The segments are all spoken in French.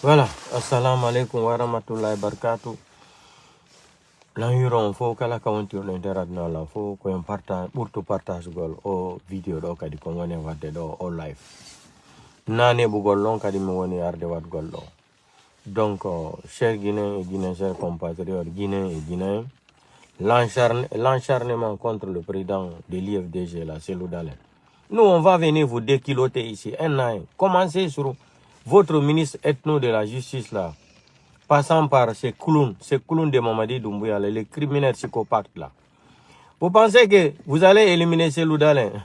Voilà, assalamu alaikum wa rahmatullahi wa barakatuh. L'environ faut que la kawantir l'interadna la faut qu'on partage pour tout partage gol o vidéo do kadi ko woni wadde do o live. Nane bu gol lon kadi mi woni arde wad gol do. Donc chers Guinéens et Guinéens, chers compatriotes Guinéens et Guinéens, l'encharnement contre le président de l'IFDG là, c'est Loudalen. Nous on va venir vous déquiloter ici un an. Commencez sur votre ministre ethno de la justice là, passant par ces clowns de Mamadi Doumbouya, les criminels psychopathes là. Vous pensez que vous allez éliminer ces Loudalen?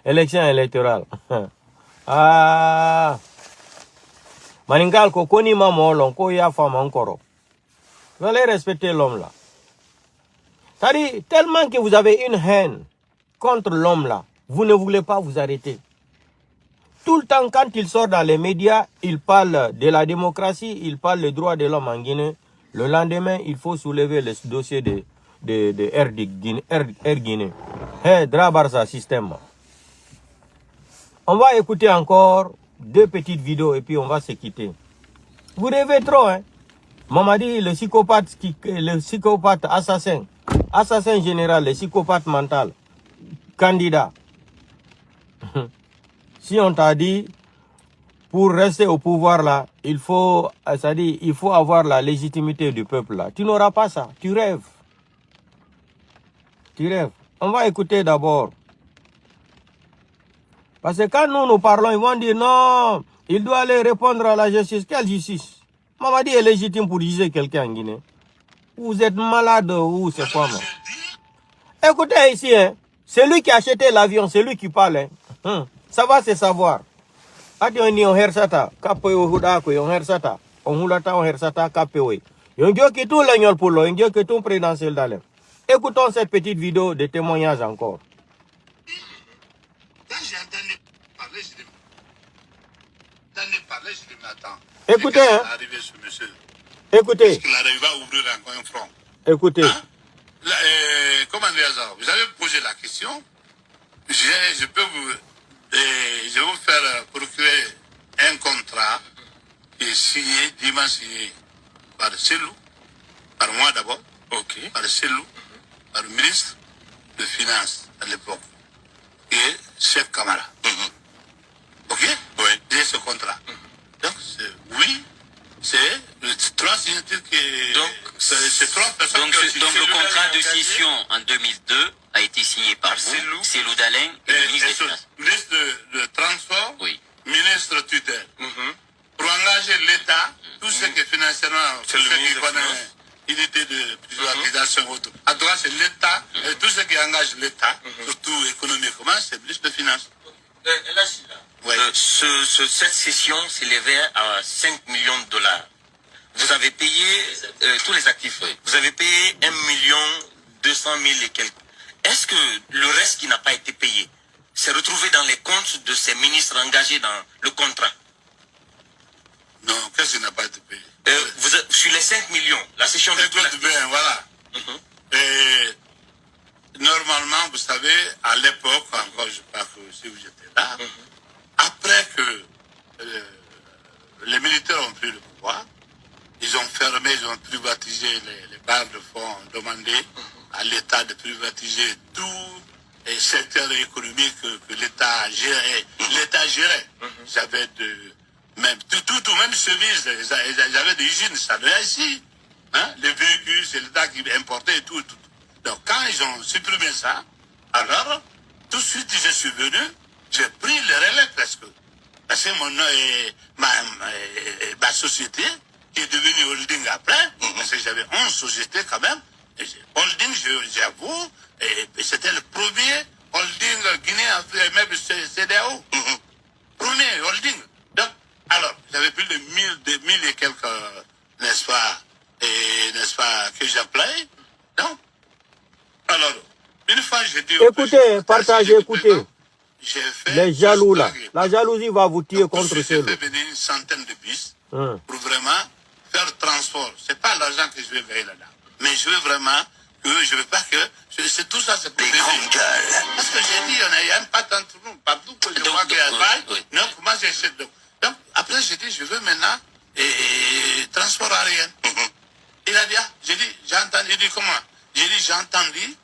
Élection électorale. Ah, Maningal ko koni mamolon ko ya fama encore. Vous allez respecter l'homme là. C'est-à-dire, tellement que vous avez une haine contre l'homme là, vous ne voulez pas vous arrêter. Tout le temps, quand il sort dans les médias, il parle de la démocratie, il parle des droits de l'homme en Guinée. Le lendemain, il faut soulever le dossier de Air Guinée. Hey, Drabarsa système. On va écouter encore 2 petites vidéos et puis on va se quitter. Vous rêvez trop, hein? Mamadi, le psychopathe assassin général, le psychopathe mental, candidat. Si on t'a dit, pour rester au pouvoir là, il faut avoir la légitimité du peuple là. Tu n'auras pas ça, tu rêves. Tu rêves. On va écouter d'abord. Parce que quand nous parlons, ils vont dire non, il doit aller répondre à la justice. Quelle justice? Mamadi est légitime pour juger quelqu'un en Guinée. Vous êtes malade ou c'est quoi, moi? Écoutez ici, hein, c'est lui qui a acheté l'avion, c'est lui qui parle. Hein. Ça va se savoir. Ati oni on hersata, kapoyo hudako on hersata, on hulata on hersata kapewe. Yonjo ki tout l'agneau pour l'eau, yonjo ki tout présidentiel d'Alem. Écoutons cette petite vidéo de témoignage encore. Quand j'ai entendu parler, je dis, mais attends. Écoutez, hein. Arrivé ce monsieur. Écoutez. Parce qu'il arrive à ouvrir encore un front. Écoutez. Hein? Là, comment dire ça? Vous avez posé la question. Je peux vous faire procurer un contrat qui est signé, dimanche signé par Selou, par moi d'abord, par Selou, par le ministre de Finances à l'époque, et chef Kamara. Ok? Oui. J'ai ce contrat. Donc, oui, c'est 3 signatures qui... Donc, c'est 3 personnes qui donc le contrat de scission en 2002 a été signé par vous, Selou Dalen et le ministre des Finances. Ministre de Transport, oui. Ministre tutelle. Pour engager l'État, tout ce qui est financièrement, tout ce qui connaît unité de privatisation autre. À droite, c'est l'État, et tout ce qui engage l'État, surtout économiquement, c'est le ministre de Finances. Ouais. Cette session s'élevait à 5 millions de dollars. Vous avez payé tous les actifs. Oui. Vous avez payé 1 200 000 et quelques. Est-ce que le reste qui n'a pas été payé s'est retrouvé dans les comptes de ces ministres engagés dans le contrat? Non, qu'est-ce qui n'a pas été payé? Sur les 5 millions, la session de tout bien, voilà. Et normalement, vous savez, à l'époque, encore, je crois que si vous étiez là, après que les militaires ont pris le pouvoir, ils ont fermé, ils ont privatisé les barres de fonds, ont demandé à l'État de privatiser tout les secteurs économiques que l'État gérait. L'État gérait. J'avais même même service, j'avais des usines, ça devait ici. Hein? Les véhicules, c'est l'État qui importait et tout. Donc quand ils ont supprimé ça, alors tout de suite je suis venu, j'ai pris le relais presque. Parce que mon nom est ma société, qui est devenue holding après, parce que j'avais 11 sociétés quand même. Et holding, j'avoue, et c'était le premier holding guinéen, même CDAO. Premier holding. Donc, alors, j'avais plus de 1000 et quelques, n'est-ce pas, que j'appelais. Donc, alors, une fois j'ai dit... Écoutez, partagez, écoutez. Fait les jaloux là. La jalousie va vous tuer contre ceux-là. J'ai fait venir une centaine de bus pour vraiment faire le transport. C'est pas l'argent que je vais gagner là-dedans. Mais je veux vraiment que je veux pas que... C'est tout ça, c'est pour des grandes gueules. Parce que j'ai dit, il y a un patin entre nous. Partout que je vois qu'il y a un bail. Non, comment j'essaie de... Donc, après, j'ai dit, je veux maintenant transport aérien. Il a dit, ah, j'ai dit, j'entends, il dit comment? J'ai dit, j'ai entendu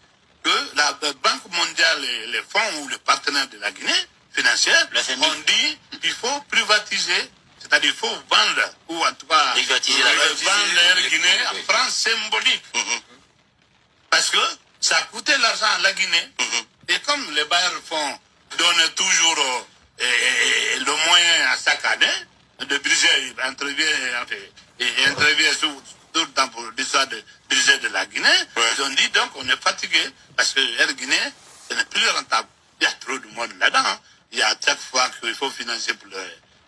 que la Banque mondiale, les fonds ou les partenaires de la Guinée financière ont dit qu'il faut privatiser, c'est-à-dire il faut vendre, ou en tout cas privatiser vendre l'Air Guinée à franc symbolique. Parce que ça a coûté l'argent à la Guinée. Et comme les bailleurs fonds donnent toujours le moyen à chaque année de briser, intervient tout le temps pour l'histoire de briser de la Guinée, ils ont dit donc on est fatigué parce que l'Air Guinée, ce n'est plus rentable. Il y a trop de monde là-dedans. Hein. Il y a chaque fois qu'il faut financer pour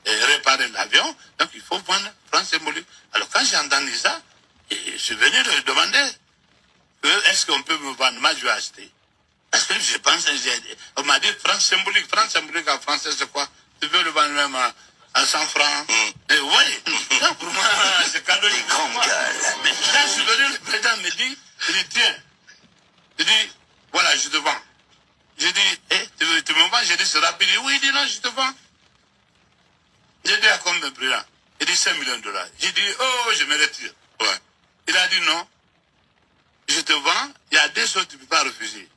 réparer l'avion, donc il faut vendre franc symbolique. Alors quand j'ai entendu ça, je suis venu leur demander est-ce qu'on peut me vendre? Moi, je vais acheter. Parce que je pense, on m'a dit franc symbolique en français, c'est quoi? Tu peux le vendre même à 100 francs. Et oui, non, pour moi, c'est cadeau de grande gueule. Mais quand je suis venu, le président me dit, il dit, tiens, il dit, voilà, je te vends. J'ai dit, tu me vends? J'ai dit, c'est rapide. Il dit, oui, il dit, non, je te vends. J'ai dit, à combien, président? Il dit, 5 millions de dollars. J'ai dit, oh, je me retire. Ouais. Il a dit, non. Je te vends, il y a des choses que tu ne peux pas refuser.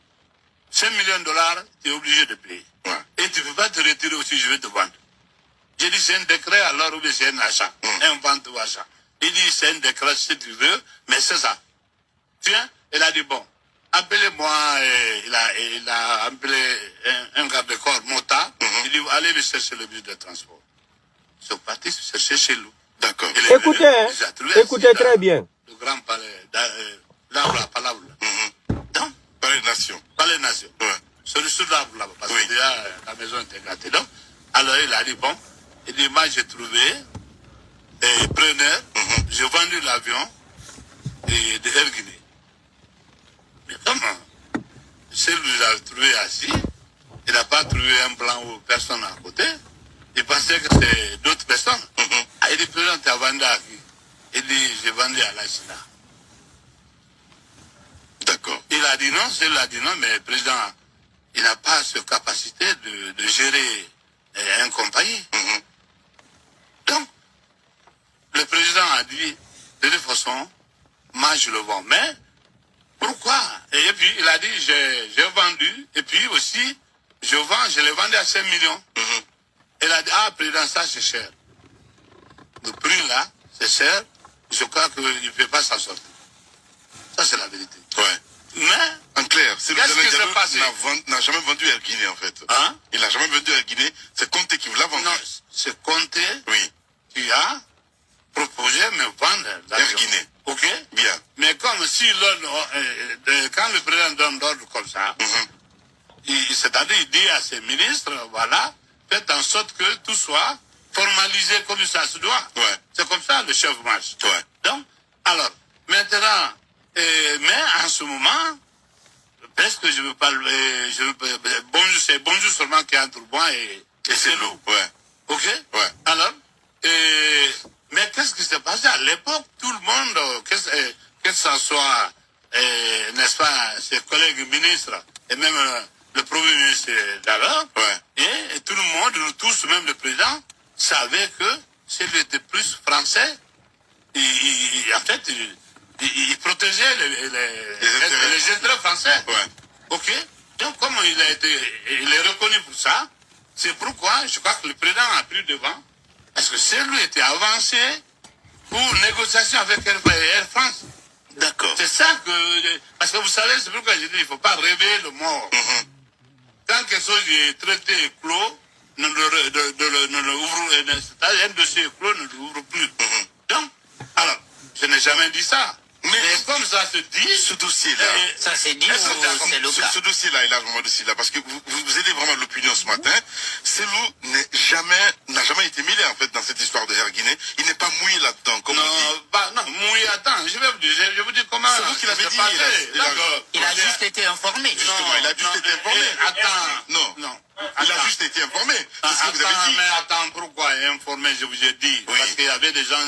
5 millions de dollars, tu es obligé de payer. Ouais. Et tu ne peux pas te retirer aussi, je vais te vendre. J'ai dit, c'est un décret, alors ou bien c'est un achat, un vente ou achat. Il dit, c'est un décret si tu veux, mais c'est ça. Tiens, il a dit, bon, appelez-moi, il a appelé un garde de corps, Mota. Il dit, allez me chercher le bus de transport. Ils sont partis se chercher chez nous. D'accord. Écoutez très bien. Le grand palais, là où la palabre. Donc, Palais des Nations. Palais des Nations. Ouais. Sur l'arbre là-bas, parce que déjà, la maison était gâtée. Donc, alors il a dit, bon, il dit, moi j'ai trouvé preneur, j'ai vendu l'avion de Air Guinée. Mais comment? Celui que j'ai trouvé assis, il n'a pas trouvé un blanc ou personne à côté. Il pensait que c'était d'autres personnes. Ah, il dit, président, tu as vendu à qui? Il dit, j'ai vendu à la Chine. D'accord. Il a dit non, il a dit non, mais le président, il n'a pas cette capacité de gérer un compagnie. Donc, le président a dit, de toute façon, moi je le vends. Mais, pourquoi? Et puis, il a dit, j'ai vendu, et puis aussi, je l'ai vendu à 5 millions. Il a dit, ah, président, ça c'est cher. Le prix là, c'est cher, je crois qu'il ne peut pas s'en sortir. Ça, c'est la vérité. Ouais. Mais, En clair, c'est qu'est-ce qui s'est passé? n'a jamais vendu Air Guinée, en fait. Hein? Il n'a jamais vendu Air Guinée. C'est Conté qui vous l'a vendu. Non, c'est Conté Oui. qui a proposé me vendre Air Guinée. OK? Bien. Mais comme si quand le président donne l'ordre comme ça, c'est-à-dire il dit à ses ministres, voilà, faites en sorte que tout soit formalisé comme ça se doit. Ouais. C'est comme ça le chef marche. Ouais. Donc, alors, maintenant, mais en ce moment, presque je veux parler, bonjour, c'est bonjour seulement qui est entre moi et c'est l'eau. Ouais. OK? Ouais. Alors, mais qu'est-ce qui s'est passé à l'époque? Tout le monde, que ce soit, n'est-ce pas, ses collègues ministres et même le premier ministre d'alors, et tout le monde, nous tous, même le président, savait que s'il était plus français, en fait, il protégeait les intérêts français. Ouais. OK? Donc, comme il est reconnu pour ça, c'est pourquoi je crois que le président a pris devant, parce que celui était avancé pour négociation avec Air France. D'accord. C'est ça que... Parce que vous savez, c'est pourquoi je dis qu'il ne faut pas rêver le mort. Quand quelque chose est traité clos, c'est-à-dire un dossier clos ne l'ouvre plus. Donc, alors, je n'ai jamais dit ça. Mais comme ça se dit... Ce dossier-là... Ça c'est dit ou c'est le cas? Ce dossier-là, il a vraiment dossier-là, parce que vous aidez vraiment l'opinion ce matin. Selou n'a jamais été mêlé, en fait, dans cette histoire de Air Guinée. Il n'est pas mouillé là-dedans, comme non, vous dites. Non, mouillé, attends, je vais vous dire comment... C'est vous qui l'avez dit. Il a juste été informé. Justement, il a juste été informé. Attends, non. Il a juste été informé. C'est ce que vous avez dit. Mais attends, pourquoi informé, je vous ai dit? Oui. Parce qu'il y avait des gens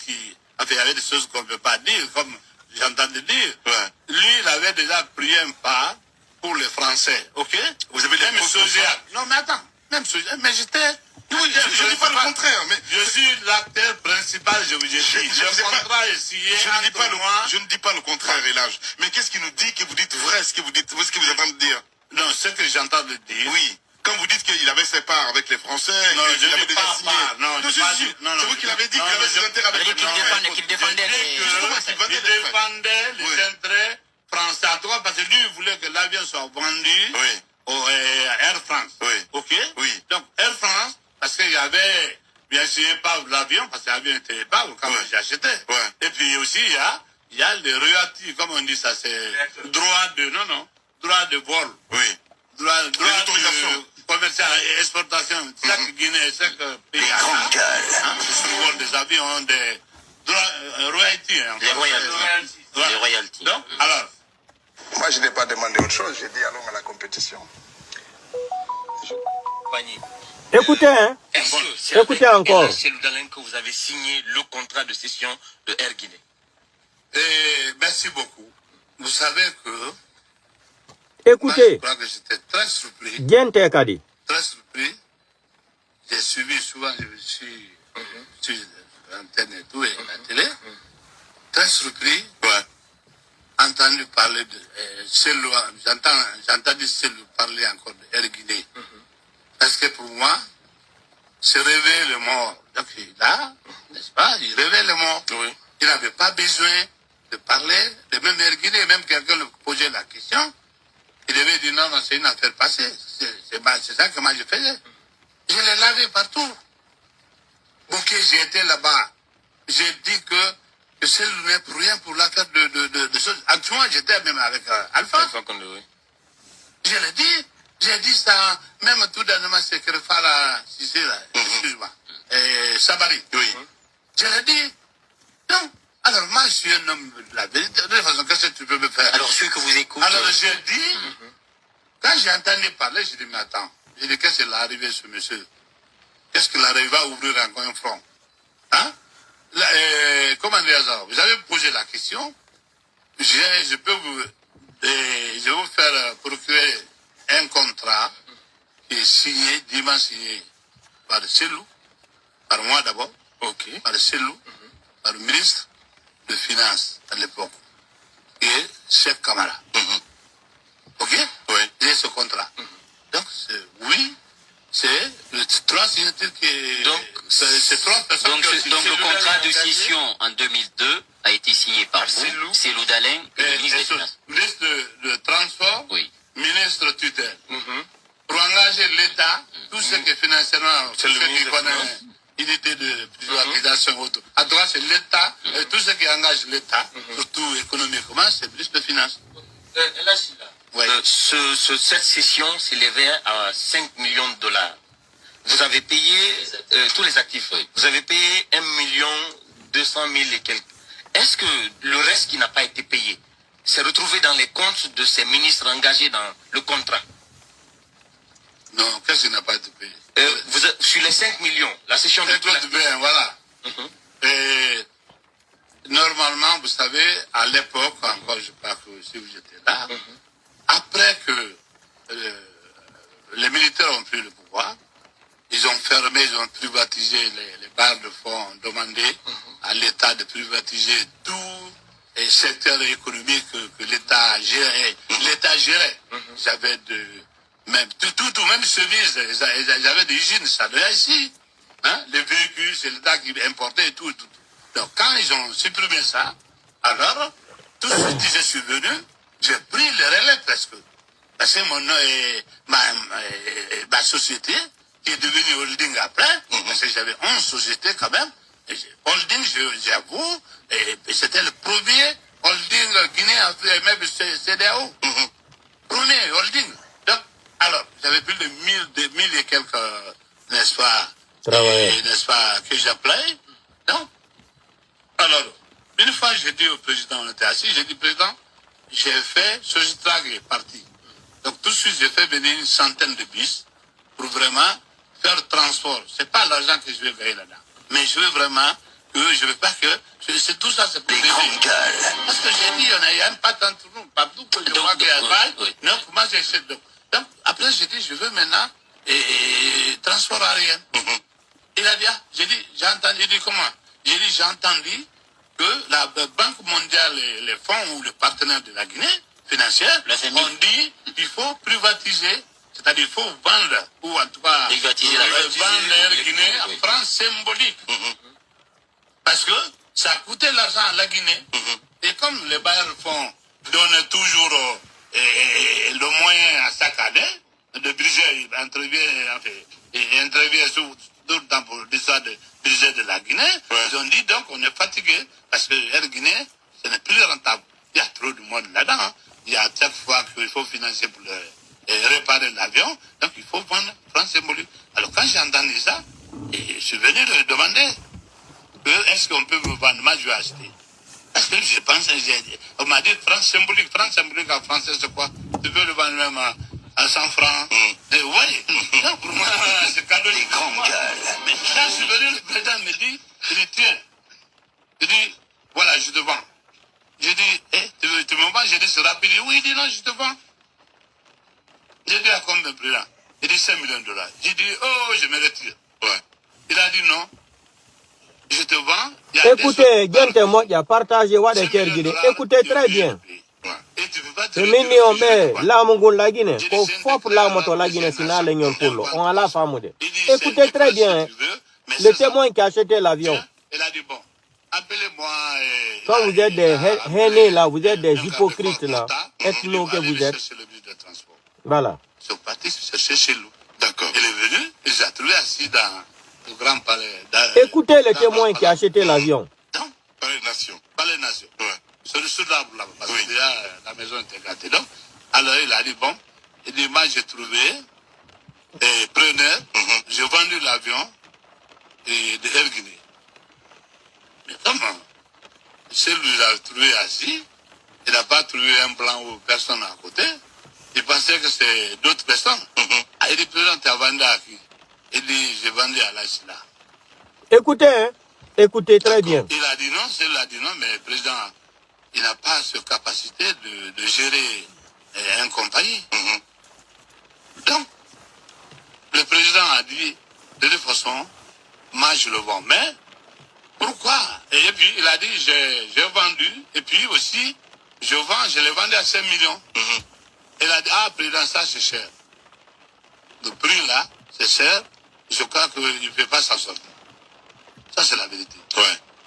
qui... Enfin, il y avait des choses qu'on ne peut pas dire, comme j'entendais dire. Ouais. Lui, il avait déjà pris un pas pour les Français, OK? Vous avez même Non, mais attends, même mais j'étais... Oui, je ne dis pas le contraire, mais... Je suis l'acteur principal. principal, je vous ai dit, le contrat est signé entre moi. Je ne dis pas le contraire, Elage. Mais qu'est-ce qui nous dit que vous dites vrai, ce que vous dites, ce que vous êtes en train de dire? Non, ce que j'entends de dire. Oui. Quand vous dites qu'il avait ses parts avec les Français, non, qu'il avait déjà signé. Non, c'est vous qui l'avez dit qu'il avait ses intérêts avec les Français. Qu'il défendait il défendait les intérêts français à toi parce que lui, il voulait que l'avion soit vendu au Air France. Oui. Ok? Oui. Donc, Air France, parce qu'il y avait, bien sûr, pas l'avion, parce que l'avion était pas quand j'ai acheté. Ouais. Et puis aussi, il y a les royalties, comme on dit ça, c'est droit de vol. Oui. Droit de commercial et exportation. Chaque Guinée, chaque pays a le vol des avions ont des droits, royalties. Les royalties. Les royalties. Donc, alors, Moi, je n'ai pas demandé autre chose. J'ai dit allons à la compétition. Écoutez, hein. Est-ce que c'est Écoutez avec encore. El Hadj Cellou Dalein que vous avez signé le contrat de cession de Air Guinée? merci beaucoup. Vous savez que moi, Écoutez, je crois que j'étais très surpris. Gente Kadi. Très surpris. J'ai suivi souvent, je suis sur l'antenne et tout, et la télé. Très surpris. Entendu parler de Cellou, j'ai entendu Cellou parler encore de Air Guinée. Parce que pour moi, c'est rêver le mort. Donc là, n'est-ce pas, il rêvait le mort. Oui. Il n'avait pas besoin de parler de même Air Guinée, même quelqu'un lui posait la question. Il devait dire non, c'est une affaire passée. C'est ça que moi je faisais. Je l'ai lavé partout. Ok, j'ai été là-bas. J'ai dit que Cellou n'est pour rien pour l'affaire de choses. Actuellement, j'étais même avec Alpha. Je l'ai dit. J'ai dit ça, même tout dernièrement, c'est que le Fara, excuse-moi, Sabari. Oui. Je l'ai dit. Non. Alors, moi, je suis un homme de la vérité. De toute façon, qu'est-ce que tu peux me faire? Alors, celui que vous écoutez... Alors, j'ai dit, quand j'ai entendu parler, j'ai dit, mais attends, j'ai dit, qu'est-ce qu'il est arrivé, ce monsieur? Qu'est-ce qu'il arrive à ouvrir encore un front? Hein? Là, comment dire ça? Vous avez posé la question, je peux vous, je vais vous faire procurer un contrat qui est signé, dimanche signé par Cellou, par moi d'abord, par Cellou, par le ministre de Finances à l'époque, et chef Kamara. Ok? Oui. J'ai ce contrat. Donc, c'est le trois signatures qui... Donc, c'est trois personnes donc, qui ont donc le contrat de scission en 2002 a été signé par vous, Cellou Dalein et le ministre des Finances. Ministre de Transport, Oui. ministre tutelle. Pour engager l'État, tout ce qui est financièrement, tout ce qui connaît unité de privatisation autre. À droite, c'est l'État, et tout ce qui engage l'État, surtout économiquement, c'est le ministre de Finances. Cette session s'élevait à 5 millions de dollars. Vous avez payé tous les actifs. Vous avez payé 1 200 000 et quelques. Est-ce que le reste qui n'a pas été payé s'est retrouvé dans les comptes de ces ministres engagés dans le contrat? Non, qu'est-ce qui n'a pas été payé? Sur les 5 millions, la session de tout bien, voilà. Et normalement, vous savez, à l'époque, encore, je crois que si vous étiez là, après que les militaires ont pris le pouvoir, ils ont fermé, ils ont privatisé les barres de fonds, ont demandé à l'État de privatiser tout les secteurs économiques que l'État gérait. L'État gérait. Ils avaient même même service, ils avaient des usines, ça devait ici. Hein? Les véhicules, c'est l'État qui importait et tout. Donc quand ils ont supprimé ça, alors, tout ce qui je suis venu, j'ai pris le relais presque. Parce que mon nom est ma société, qui est devenue holding après, parce que j'avais 11 sociétés quand même. Et holding, j'avoue, et c'était le premier holding guinéen, même CDAO. Premier holding. Donc, alors, j'avais plus de 1000 et quelques, n'est-ce pas, que j'appelais. Donc, alors, une fois, j'ai dit au président, on était assis, j'ai dit, président, j'ai fait, Sojitrag est parti. Donc, tout de suite, j'ai fait venir une centaine de bus pour vraiment faire transport. C'est pas l'argent que je vais gagner là-dedans. Mais je veux vraiment que, je veux pas que, c'est tout ça, c'est pour des parce que j'ai dit, il y a un patte entre nous, partout que je vois qu'il y a pas, non, pour moi, j'ai donc, après, j'ai dit, je veux maintenant, transport aérien. Il a dit, j'ai entendu, il dit, comment? J'ai dit, j'ai entendu que la Banque mondiale et les fonds ou les partenaires de la Guinée financière ont dit qu'il faut privatiser, c'est-à-dire il faut vendre, ou en tout cas Privatiser vendre l'Air Guinée à franc symbolique. Parce que ça a coûté l'argent à la Guinée. Et comme les bailleurs fonds donnent toujours le moyen à chaque année, de budget intervient tout le temps pour l'histoire de budget de la Guinée, ils ont dit donc on est fatigué parce que Air Guinée, ce n'est plus rentable. Il y a trop de monde là-dedans. Hein. Il y a chaque fois qu'il faut financer pour réparer l'avion, donc il faut vendre franc symbolique. Alors quand j'ai entendu ça, je suis venu le demander. Est-ce qu'on peut me vendre? Moi, je vais acheter. Parce que je pense, on m'a dit franc symbolique en français, c'est quoi? Tu veux le vendre même à 100 francs? Oui, non, pour moi, c'est cadeau. Les grandes gueules. Mais quand je suis venu, le président me dit, il dit, tiens, il dit, voilà, je te vends. J'ai dit, tu me vends? J'ai dit, c'est rapide. Oui, il dit, non, je te vends. J'ai dit, à combien, président? Il dit, 5 millions de dollars. J'ai dit, oh, je me retire. Ouais. Il a dit, non. Je te vends. Écoutez, Gente Moya, partagez wa de Ker Guinée. Écoutez très bien. Le million B, la Mongoul la Guinée. Pour fop la moto la Guinée, sinon les gens pour l'eau. On a la femme de. Écoutez très bien. Le témoin qui a acheté l'avion. Il a dit bon, appelez-moi. Quand vous êtes des haineux là, vous êtes des hypocrites là. Êtes-nous que vous êtes. Voilà. Ils sont partis se chercher chez nous. D'accord. Il est venu, il s'est trouvé assis dans le grand palais. Écoutez le témoin qui a acheté l'avion. Palais Nation. Palais Nation. Ouais. C'est le sud là, parce que déjà la maison était gâtée. Donc, alors il a dit bon, il dit moi j'ai trouvé preneur, j'ai vendu l'avion de Air Guinée. Mais comment? Celui l'a trouvé assis, il n'a pas trouvé un blanc ou personne à côté. Il pensait que c'est d'autres personnes. Ah, il dit, président, tu as vendu à qui? Il dit, j'ai vendu à la Chila. Écoutez, hein? Écoutez très bien. Il a dit non, il a dit non, mais le président, il n'a pas cette capacité de gérer une compagnie. Donc, le président a dit, de toute façon, moi je le vends. Mais, pourquoi? Et puis, il a dit, j'ai vendu, et puis aussi, je l'ai vendu à 5 millions. Il a dit, ah, président, ça c'est cher. Le prix là, c'est cher. Je crois qu'il ne peut pas s'en sortir. Ça, c'est la vérité. Ouais.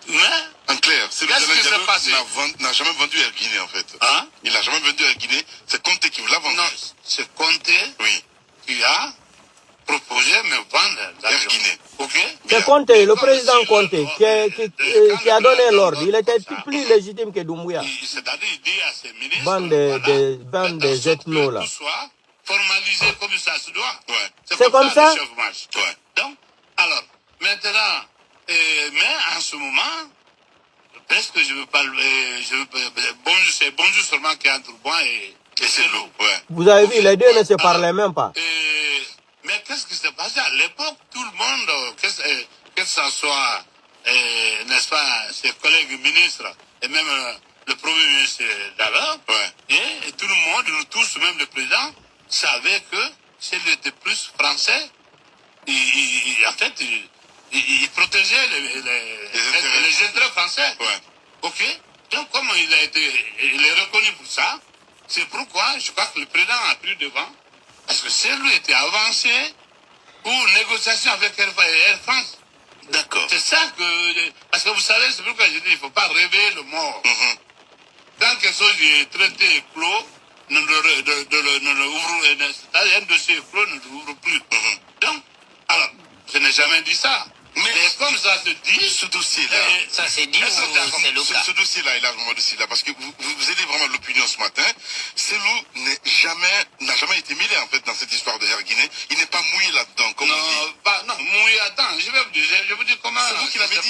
Mais, en clair, c'est le n'a jamais vendu Air Guinée en fait. Hein? Il n'a jamais vendu Air Guinée. C'est Conté qui vous l'a vendu. Non, c'est Conté qui a proposé me vendre Air Guinée. Ok? C'est Conté, le président Conté, qui a donné l'ordre. Il était plus légitime que Doumbouya. C'est-à-dire, il dit à ses ministres, bande des ethnos là. Tout soit formalisé comme ça se doit. Ouais. C'est comme ça? Ouais. Donc, alors, maintenant, mais en ce moment, presque je veux parler, bonjour, c'est bonjour seulement qui est entre moi et c'est l'eau. Ouais. Vous avez vu, les deux ne se parlaient même pas. Mais qu'est-ce qui s'est passé à l'époque? Tout le monde, que ce soit, n'est-ce pas, ses collègues ministres et même le premier ministre d'alors, et tout le monde, nous tous, même le président, savait que s'il était plus français, en fait, il protégeait les intérêts français. Ouais. Ok? Donc, comme il est reconnu pour ça, c'est pourquoi je crois que le président a pris devant, parce que c'est lui qui était avancé pour négociation avec Air France. D'accord. C'est ça que, parce que vous savez, c'est pourquoi je dis, il ne faut pas rêver le mort. Quand quelque chose est traité clos, nous le ouvrons, c'est-à-dire un dossier clos, nous ne l'ouvrons plus. Donc, alors, je n'ai jamais dit ça. Mais comme ça se dit, ce dossier-là, ça s'est dit ou c'est le cas? Ce dossier-là est largement dossier-là, parce que vous aidez vraiment l'opinion ce matin. Selou n'a jamais été mêlé en fait dans cette histoire de Air Guinée. Il n'est pas mouillé là-dedans, comme on dit. Non, mouillé, attends, je vais vous dire comment. C'est vous qui l'avez dit.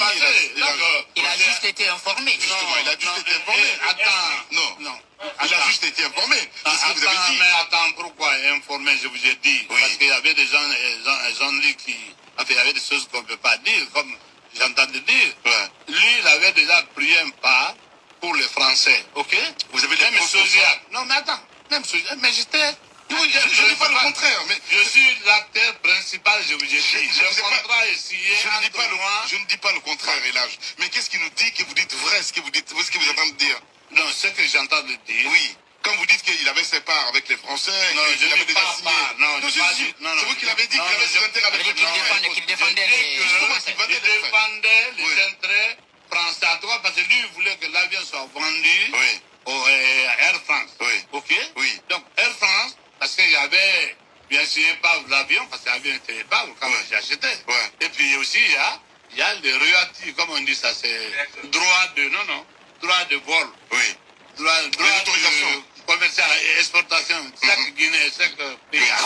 Il a juste été informé. Justement, il a juste été informé. Attends, non. Il a juste été informé. C'est ce que vous avez dit. Mais attends, pourquoi informé, je vous ai dit? Parce qu'il y avait des gens qui... Enfin, il y avait des choses qu'on ne peut pas dire, comme j'entendais dire. Lui, il avait déjà pris un pas pour les Français, ok? Vous avez même Sosiak. Non, mais attends, même Sosiak. Mais j'étais Oui, je ne dis pas le contraire, mais je suis l'acteur principal, je vous ai dit. Le contrat est signé entre moi. Je ne dis pas le contraire, Elage. Mais qu'est-ce qui nous dit que vous dites vrai, ce que vous dites, ce que vous êtes en train de dire? Non, ce que j'entends de dire. Oui. Quand vous dites qu'il avait ses parts avec les Français, non, je qu'il avait dis déjà pas signé. part. Non, c'est vous qui l'avez dit qu'il avait ses intérêts avec les Français. Qu'il défendait Il défendait les intérêts français à droite parce que lui, il voulait que l'avion soit vendu au Air France. Oui. Ok? Oui. Donc, Air France, parce qu'il y avait bien sûr pas l'avion, parce que l'avion était pas quand j'ai acheté. Ouais. Et puis aussi, il y a les royalties, comme on dit ça, c'est droit de vol. Oui. Droit autorisations. Commercial et exportation. Chaque Guinée, chaque pays a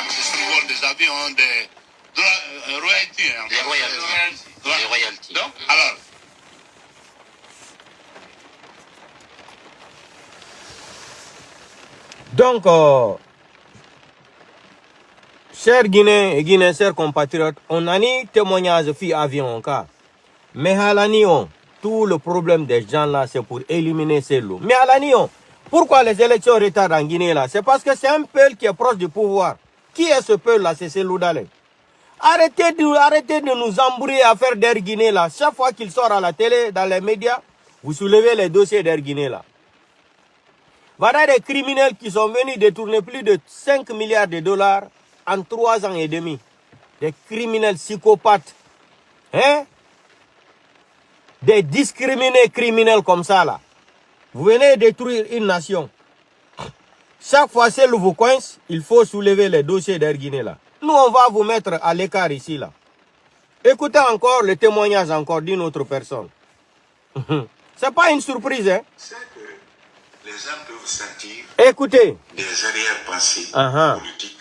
ce vol des avions ont des droits, royalties. Les royalties. Les royalties. Donc, alors, Donc, chers Guinéens et Guinéens, chers compatriotes, on a ni témoignage fi avion en cas. Mais à l'anion, tout le problème des gens là, c'est pour éliminer ces loups. Mais à l'anion, pourquoi les élections retardent en Guinée là? C'est parce que c'est un peuple qui est proche du pouvoir. Qui est ce peuple là? C'est ces loups d'Alé. Arrêtez de nous embrouiller à faire d'Air Guinée là. Chaque fois qu'il sort à la télé, dans les médias, vous soulevez les dossiers d'Air Guinée là. Voilà des criminels qui sont venus détourner plus de 5 milliards de dollars en 3 ans et demi. Des criminels psychopathes. Hein? Des discriminés criminels comme ça là. Vous venez détruire une nation. Chaque fois que vous coince, il faut soulever les dossiers d'Air Guinée là. Nous, on va vous mettre à l'écart ici là. Écoutez encore le témoignage encore d'une autre personne. C'est pas une surprise, hein? Les gens peuvent sentir Écoutez. des arrière-pensées politiques.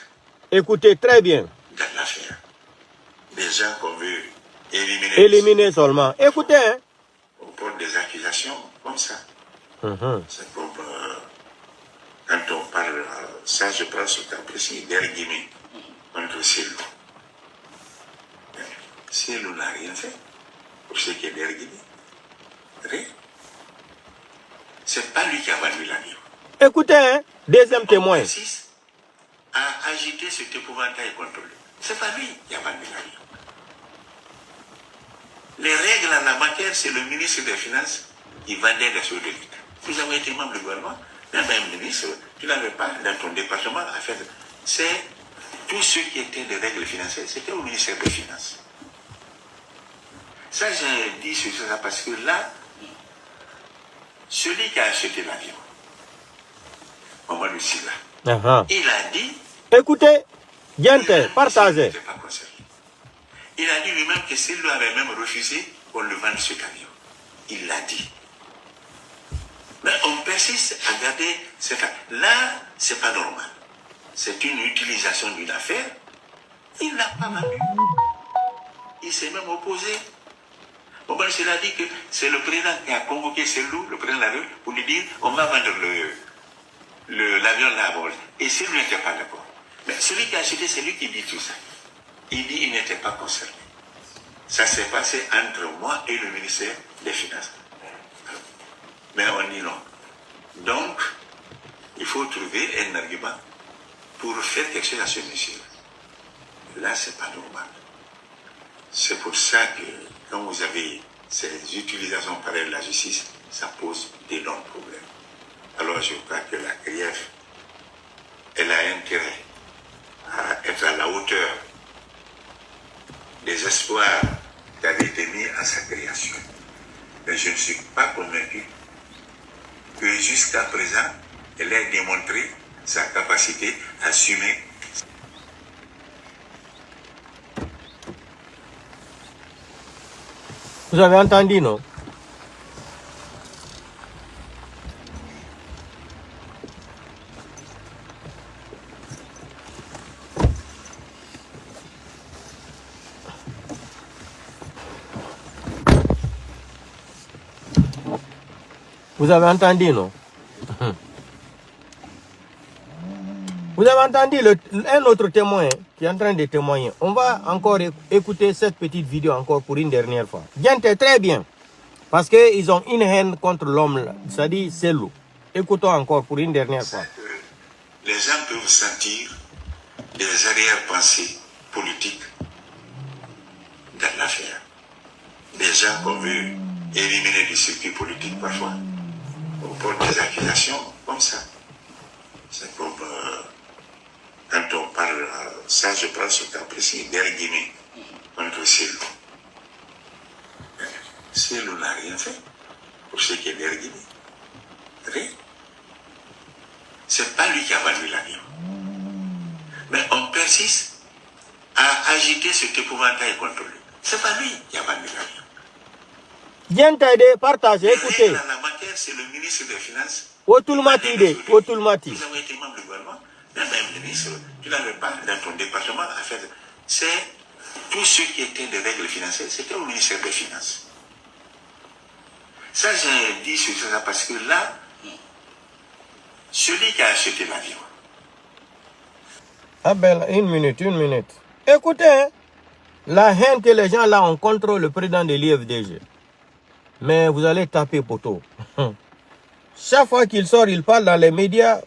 Écoutez très bien. Dans l'affaire. Des gens qu'on veut éliminer. Éliminer seulement. Écoutez, hein. On porte des accusations comme ça. C'est comme quand on parle, ça je prends ce cas précis, d'Air Guinée contre Cellou. Cellou n'a rien fait pour ce qui est d'Air Guinée. Rien. C'est pas lui qui a vendu l'avion. Écoutez, hein, deuxième témoin. A agité cet épouvantail contre lui. C'est pas lui qui a vendu l'avion. Les règles en la matière, c'est le ministre des Finances qui vendait les choses de l'État. Vous avez été membre du gouvernement, même un ministre, tu n'avais pas dans ton département à faire. C'est tout ce qui était des règles financières, c'était au ministère des Finances. Ça, j'ai dit sur ça parce que là, celui qui a acheté l'avion, Mamadou Sylla, il a dit... Écoutez, Diente, partagez. Il a dit lui-même que s'il lui avait même refusé qu'on le vende cet avion. Il l'a dit. Mais on persiste à garder cette affaire. Là, c'est pas normal. C'est une utilisation d'une affaire. Il n'a pas vendu. Il s'est même opposé. Mamadou Sylla a dit que c'est le président qui a convoqué Cellou, le président de la République, pour lui dire on va vendre l'avion là à bord. Et Cellou n'était pas d'accord. Mais celui qui a acheté, c'est lui qui dit tout ça. Il dit qu'il n'était pas concerné. Ça s'est passé entre moi et le ministère des Finances. Mais on dit non. Donc, il faut trouver un argument pour faire quelque chose à ce monsieur. Là, c'est pas normal. C'est pour ça que quand vous avez ces utilisations pareilles de la justice, ça pose d'énormes problèmes. Alors je crois que la CRIEF, elle a intérêt à être à la hauteur des espoirs qui avaient été mis à sa création. Mais je ne suis pas convaincu que jusqu'à présent, elle ait démontré sa capacité à assumer. Vous avez entendu, non? Vous avez entendu, non? Vous avez entendu un autre témoin qui est en train de témoigner. On va encore écouter cette petite vidéo encore pour une dernière fois. Bien, très bien. Parce qu'ils ont une haine contre l'homme, c'est-à-dire Cellou. Écoutons encore pour une dernière fois. les gens peuvent sentir des arrière-pensées politiques dans l'affaire. Des gens qu'on veut éliminer du circuit politique parfois. On porte des accusations comme ça. C'est comme quand on parle, ça je prends ce cas précis, d'Air Guinée contre Cellou. Cellou n'a rien fait pour ce qui est d'Air Guinée. Rien. C'est pas lui qui a vendu l'avion. Mais on persiste à agiter cet épouvantail contre lui. C'est pas lui qui a vendu l'avion. Bien t'aider, partagez, écoutez. Dans la matière, c'est le ministre des Finances. Otulmati de, Otulmati. Vous avez été membre du gouvernement, même ministre, tu n'avais pas dans ton département à faire. C'est tout ce qui était des règles financières, c'était au ministère des Finances. Ça, j'ai dit sur ça parce que là, celui qui a acheté l'avion. Ah ben, une minute. Écoutez, hein, la haine que les gens là ont contre le président de l'IFDG. Mais vous allez taper poteau. Chaque fois qu'il sort, il parle dans les médias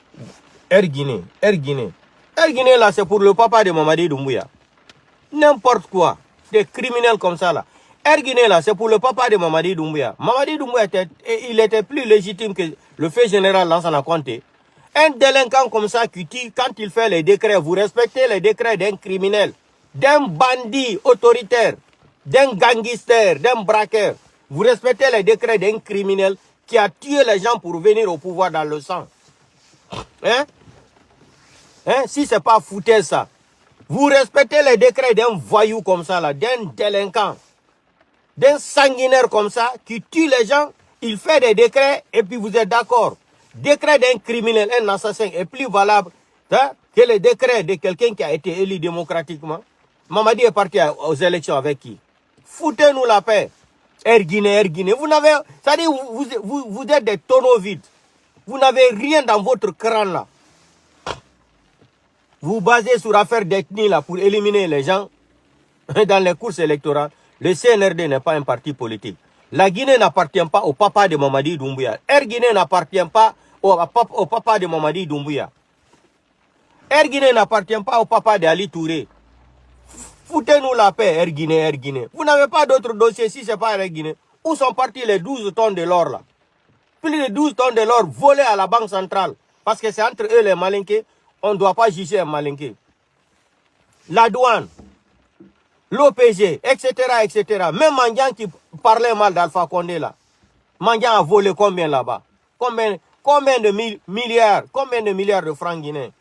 Air Guinée. Air Guinée là, c'est pour le papa de Mamadi Doumbouya. N'importe quoi. Des criminels comme ça là. Air Guinée là, c'est pour le papa de Mamadi Doumbouya. Mamadi Doumbouya, il était plus légitime que le fait général Lansana Conté. Un délinquant comme ça qui tue, quand il fait les décrets, vous respectez les décrets d'un criminel, d'un bandit autoritaire, d'un gangster, d'un braqueur. Vous respectez les décrets d'un criminel qui a tué les gens pour venir au pouvoir dans le sang. Hein? Si c'est pas foutaise ça. Vous respectez les décrets d'un voyou comme ça, là, d'un délinquant, d'un sanguinaire comme ça, qui tue les gens, il fait des décrets et puis vous êtes d'accord. Décret d'un criminel, un assassin est plus valable que le décret de quelqu'un qui a été élu démocratiquement. Mamadi est parti aux élections avec qui? Foutez-nous la paix. Air Guinée. Vous n'avez, c'est-à-dire vous êtes des tonneaux vides. Vous n'avez rien dans votre crâne là. Vous basez sur l'affaire d'ethnie là pour éliminer les gens dans les courses électorales. Le CNRD n'est pas un parti politique. La Guinée n'appartient pas au papa de Mamadi Doumbouya. Air Guinée n'appartient pas au papa de Mamadi Doumbouya. Air Guinée n'appartient pas au papa d'Ali Touré. Foutez-nous la paix, Air Guinée. Vous n'avez pas d'autre dossier si ce n'est pas Air Guinée. Où sont partis les 12 tonnes de l'or là? Plus de 12 tonnes de l'or volées à la Banque centrale. Parce que c'est entre eux les malinqués. On ne doit pas juger un malinqué. La douane, l'OPG, etc. Même Mandian qui parlait mal d'Alpha Condé là. Mandian a volé combien là-bas? Combien de milliards de francs guinéens?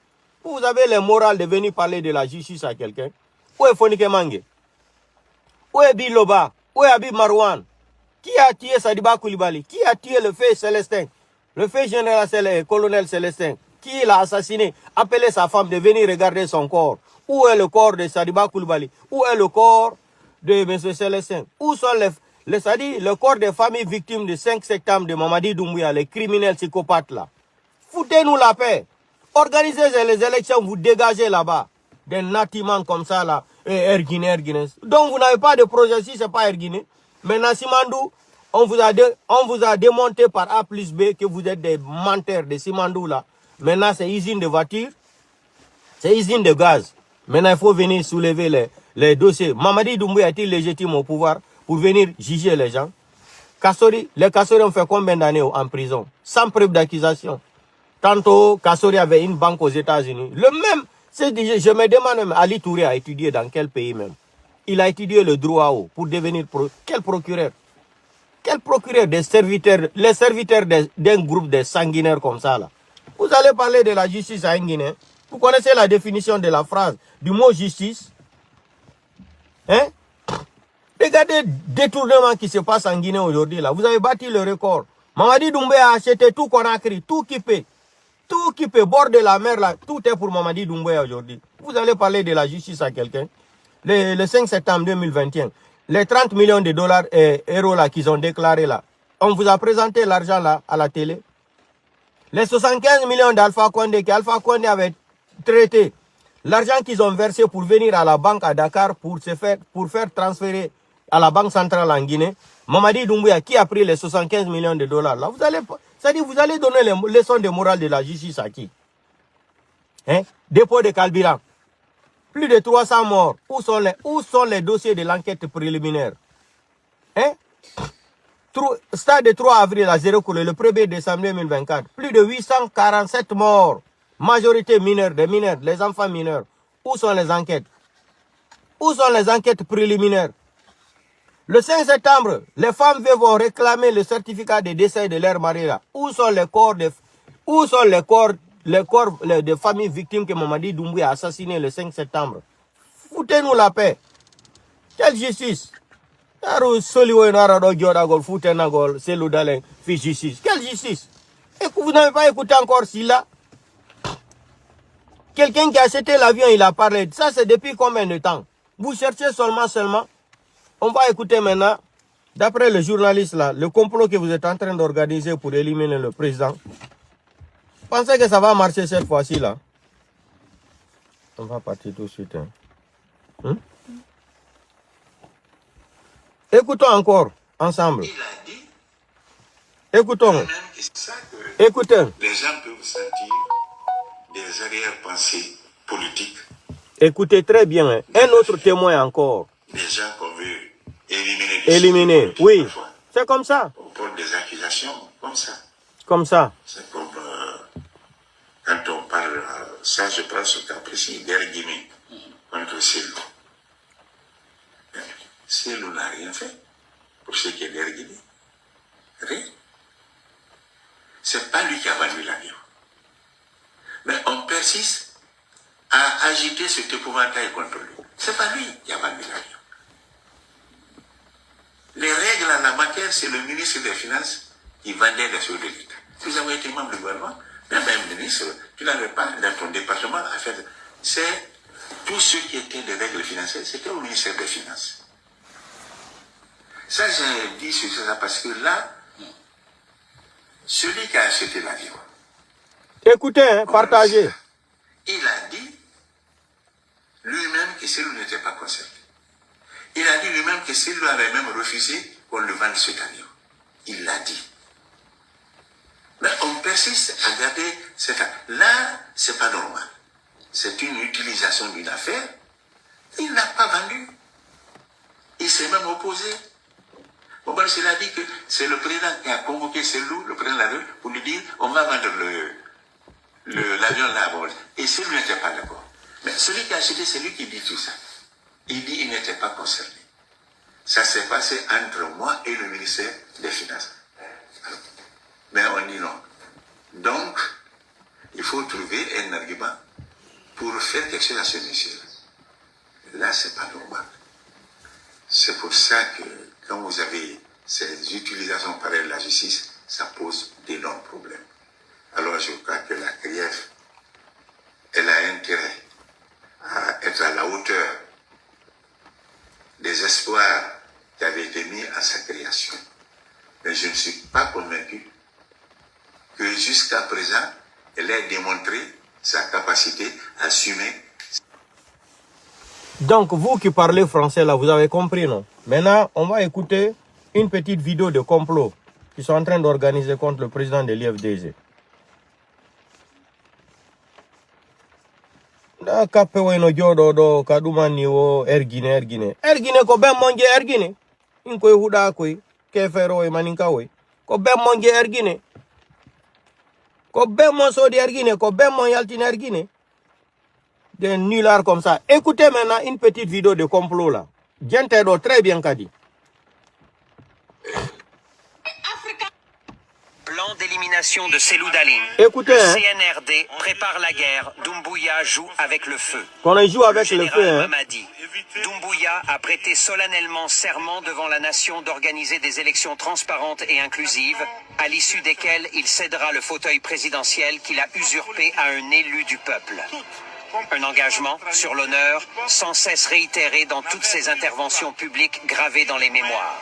Vous avez le moral de venir parler de la justice à quelqu'un? Où est Fonike Mange? Où est Biloba? Où est Habib Marouane? Qui a tué Sadiba Koulibaly? Qui a tué le fait Célestin? Le fait général colonel Célestin? Qui l'a assassiné? Appelé sa femme de venir regarder son corps. Où est le corps de Sadiba Koulibaly? Où est le corps de M. Célestin? Où sont le corps des familles victimes du 5 septembre de Mamadi Doumbouya, les criminels psychopathes là? Foutez-nous la paix. Organisez les élections, vous dégagez là-bas. Des natimans comme ça là. Air Guinée. Donc vous n'avez pas de projet si ce n'est pas Air Guinée. Maintenant, Simandou, on vous a démonté par A plus B que vous êtes des menteurs de Simandou là. Maintenant, c'est usine de voitures, c'est usine de gaz. Maintenant, il faut venir soulever les dossiers. Mamadi Doumbouya est-il légitime au pouvoir pour venir juger les gens? Les Kassori ont fait combien d'années en prison? Sans preuve d'accusation. Tantôt, Kassori avait une banque aux États-Unis. Le même, je me demande même, Ali Touré a étudié dans quel pays même? Il a étudié le droit pour devenir quel procureur? Quel procureur des serviteurs, les serviteurs d'un groupe de sanguinaires comme ça là? Vous allez parler de la justice à Guinée. Vous connaissez la définition de la phrase, du mot justice? Hein? Regardez le détournement qui se passe en Guinée aujourd'hui là. Vous avez battu le record. Mamadi Doumbouya a acheté tout Conakry, tout Kipé, bord de la mer là. Tout est pour Mamadi Doumbouya aujourd'hui. Vous allez parler de la justice à quelqu'un? Le 5 septembre 2021, les 30 millions de dollars et euros là qu'ils ont déclarés là. On vous a présenté l'argent là à la télé. Les 75 millions d'Alpha Condé qu'Alpha Condé avait traité, l'argent qu'ils ont versé pour venir à la banque à Dakar pour faire transférer à la banque centrale en Guinée, Mamadi Doumbouya qui a pris les 75 millions de dollars là, vous allez donner les leçons de morale de la justice à qui? Hein? Dépôt de carburant. Plus de 300 morts. Où sont les dossiers de l'enquête préliminaire? Hein? Stade de 3 avril à 0 coulé, le 1er décembre 2024. Plus de 847 morts. Majorité mineure, des mineurs, les enfants mineurs. Où sont les enquêtes? Où sont les enquêtes préliminaires? Le 5 septembre, les femmes vont réclamer le certificat de décès de leur mari là. Où sont les corps des familles victimes que Mamadi Doumbouya a assassiné le 5 septembre? Foutez-nous la paix. Quelle justice? Quelle justice? Et que vous n'avez pas écouté encore là. Quelqu'un qui a acheté l'avion, il a parlé. Ça, c'est depuis combien de temps? Vous cherchez seulement. On va écouter maintenant, d'après le journaliste là, le complot que vous êtes en train d'organiser pour éliminer le président. Pensez que ça va marcher cette fois-ci là? On va partir tout de suite. Hein? Écoutons encore, ensemble. Il a dit, Écoutons. même que c'est ça que Écoutez. les gens peuvent sentir des arrière-pensées politiques. Écoutez très bien. Hein. Un autre témoin encore. Des gens qu'on veut éliminer. Éliminer, oui. C'est comme ça. On porte des accusations comme ça. Comme ça. C'est comme quand on parle, ça je pense au cas précis, d'Erguiné contre Célou. Célou n'a rien fait pour ce qui est d'Erguiné. Rien. C'est pas lui qui a vendu l'avion. Mais on persiste à agiter cet épouvantail contre lui. C'est pas lui qui a vendu l'avion. Les règles en la matière, c'est le ministre des Finances qui vendait les choses de l'État. Si vous avez été membre du gouvernement, même un ministre, tu n'avais pas dans ton département à faire. C'est tout ce qui était des règles financières, c'était au ministère des Finances. Ça, j'ai dit sur ça parce que là, celui qui a acheté l'avion. Écoutez, hein, partagez. Il a dit lui-même que celui n'était pas concerné. Il a dit lui-même que celui avait même refusé qu'on le vende cet avion. Il l'a dit. Mais on persiste à garder cette affaire. Là, c'est pas normal. C'est une utilisation d'une affaire. Il n'a pas vendu. Il s'est même opposé. Bon, ben, il a dit que c'est le président qui a convoqué Cellou, le président de la rue, pour lui dire on va vendre l'avion là. Bon. Et celui n'était pas d'accord. Mais celui qui a acheté, c'est lui qui dit tout ça. Il dit qu'il n'était pas concerné. Ça s'est passé entre moi et le ministère des Finances. Alors, mais on dit non. Donc, il faut trouver un argument pour faire quelque chose à ce monsieur-là. Là, c'est pas normal. C'est pour ça que quand vous avez ces utilisations pareilles de la justice, ça pose d'énormes problèmes. Alors, je crois que la CRIEF, elle a intérêt à être à la hauteur des espoirs qui avaient été mis à sa création. Mais je ne suis pas convaincu que jusqu'à présent, elle ait démontré sa capacité à assumer. Donc, vous qui parlez français là, vous avez compris, non? Maintenant, on va écouter une petite vidéo de complot qu'ils sont en train d'organiser contre le président de l'IFDG. Da kape weno jodo do kaduma niwo ergine ko ben monje ergine in koy huda koy ke fero e maninka we ko ben monje ergine ko ben mon so di ergine ko ben mon yaltin ergine des nullards comme ça. Écoutez maintenant une petite vidéo de complot là. Gente do très bien kadi. Plan d'élimination de Cellou Dalein. Écoutez, le hein. CNRD prépare la guerre. Doumbouya joue avec le feu. Qu'on en joue avec le feu, hein. Mamadi. Doumbouya a prêté solennellement serment devant la nation d'organiser des élections transparentes et inclusives, à l'issue desquelles il cédera le fauteuil présidentiel qu'il a usurpé à un élu du peuple. Un engagement sur l'honneur, sans cesse réitéré dans toutes ses interventions publiques gravées dans les mémoires.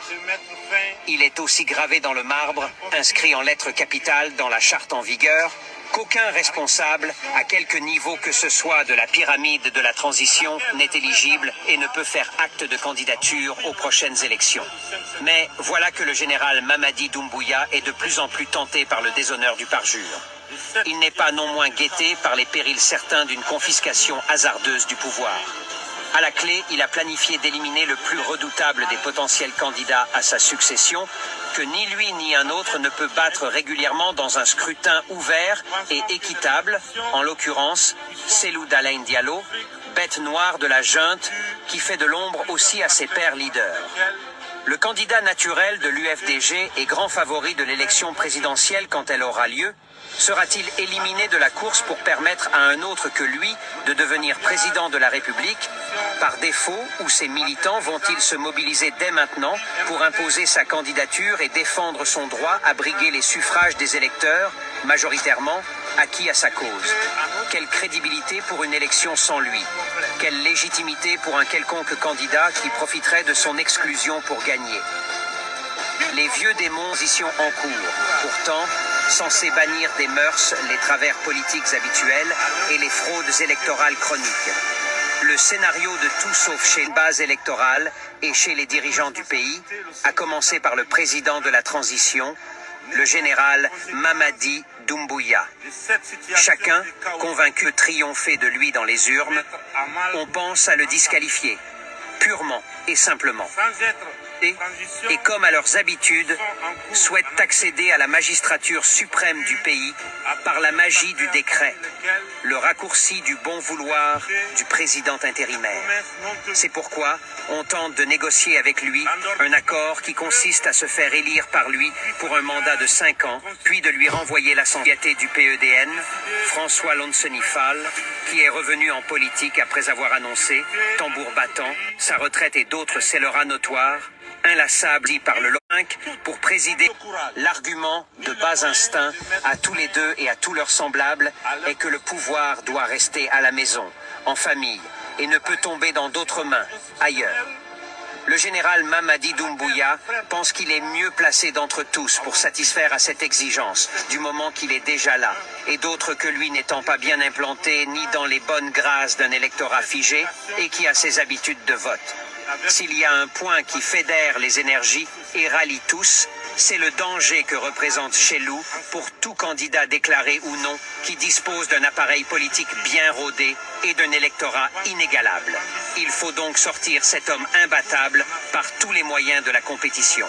Il est aussi gravé dans le marbre, inscrit en lettres capitales dans la charte en vigueur, qu'aucun responsable, à quelque niveau que ce soit de la pyramide de la transition, n'est éligible et ne peut faire acte de candidature aux prochaines élections. Mais voilà que le général Mamadi Doumbouya est de plus en plus tenté par le déshonneur du parjure. il n'est pas non moins guetté par les périls certains d'une confiscation hasardeuse du pouvoir. À la clé, il a planifié d'éliminer le plus redoutable des potentiels candidats à sa succession, que ni lui ni un autre ne peut battre régulièrement dans un scrutin ouvert et équitable, en l'occurrence Cellou Dalein Diallo, bête noire de la junte qui fait de l'ombre aussi à ses pairs leaders. Le candidat naturel de l'UFDG et grand favori de l'élection présidentielle quand elle aura lieu, sera-t-il éliminé de la course pour permettre à un autre que lui de devenir président de la République? Par défaut, ou ses militants vont-ils se mobiliser dès maintenant pour imposer sa candidature et défendre son droit à briguer les suffrages des électeurs, majoritairement acquis à sa cause? Quelle crédibilité pour une élection sans lui? Quelle légitimité pour un quelconque candidat qui profiterait de son exclusion pour gagner? Les vieux démons y sont en cours, pourtant censés bannir des mœurs les travers politiques habituels et les fraudes électorales chroniques. Le scénario de tout sauf chez une base électorale et chez les dirigeants du pays, à commencer par le président de la transition, le général Mamadi Doumbouya. Chacun, convaincu de triompher de lui dans les urnes, on pense à le disqualifier, purement et simplement. Et comme à leurs habitudes, souhaitent accéder à la magistrature suprême du pays par la magie du décret, le raccourci du bon vouloir du président intérimaire. C'est pourquoi on tente de négocier avec lui un accord qui consiste à se faire élire par lui pour un mandat de 5 ans, puis de lui renvoyer l'assemblée du PEDN, François Lonseni-Fall, qui est revenu en politique après avoir annoncé, tambour battant, sa retraite et d'autres scélérats notoires, inlassable par le LOINC pour présider. L'argument de bas instinct à tous les deux et à tous leurs semblables est que le pouvoir doit rester à la maison, en famille, et ne peut tomber dans d'autres mains, ailleurs. Le général Mamadi Doumbouya pense qu'il est mieux placé d'entre tous pour satisfaire à cette exigence, du moment qu'il est déjà là, et d'autres que lui n'étant pas bien implantés ni dans les bonnes grâces d'un électorat figé et qui a ses habitudes de vote. S'il y a un point qui fédère les énergies et rallie tous, c'est le danger que représente Cellou pour tout candidat déclaré ou non qui dispose d'un appareil politique bien rodé et d'un électorat inégalable. Il faut donc sortir cet homme imbattable par tous les moyens de la compétition.